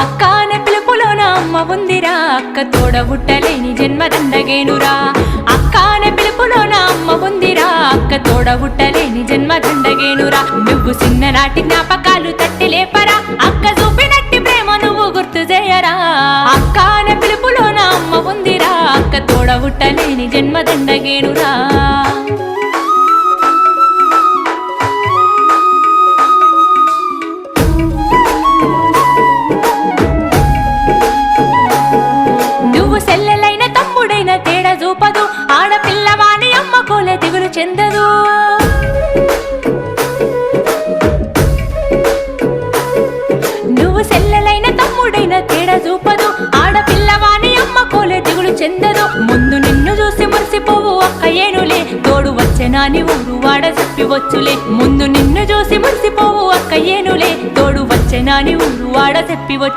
అక్క అనే పిలుపులోన అమ్మ ఉందిరా, అక్క తోడబుట్టలేని జన్మదండగేనురా. అక్క అనే పిలుపులోన అమ్మ ఉందిరా, అక్క తోడబుట్టలేని జన్మదండగేనురా. నువ్వు చిన్ననాటి జ్ఞాపకాలు తట్టి లేపరా, అక్క చూపినట్టి ప్రేమ నువ్వు గుర్తు చేయరా. అక్క అనే పిలుపులోన అమ్మ ఉందిరా, అక్క తోడబుట్టలేని జన్మదండగేనురా. నువ్వు సెల్లెలైన తమ్ముడైన తేడా చూపదు, ఆడపిల్లవాని అమ్మ కోలే దిగులు చెందదు. నువ్వు సెల్లెలైన తమ్ముడైన తేడా చూపదు, ఆడపిల్లవాని అమ్మ కోలే దిగులు చెందదు. ముందు నిన్ను చూసి మురిసిపోవు అక్క ఏనులే, తోడు వచ్చెనాని ఊరు వాడ చెప్పి వచ్చులే. ముందు నిన్ను చూసి మురిసిపోవు అక్క ఏనులే, తోడు వచ్చెనాని ఊరు వాడ చెప్పి వచ్చు.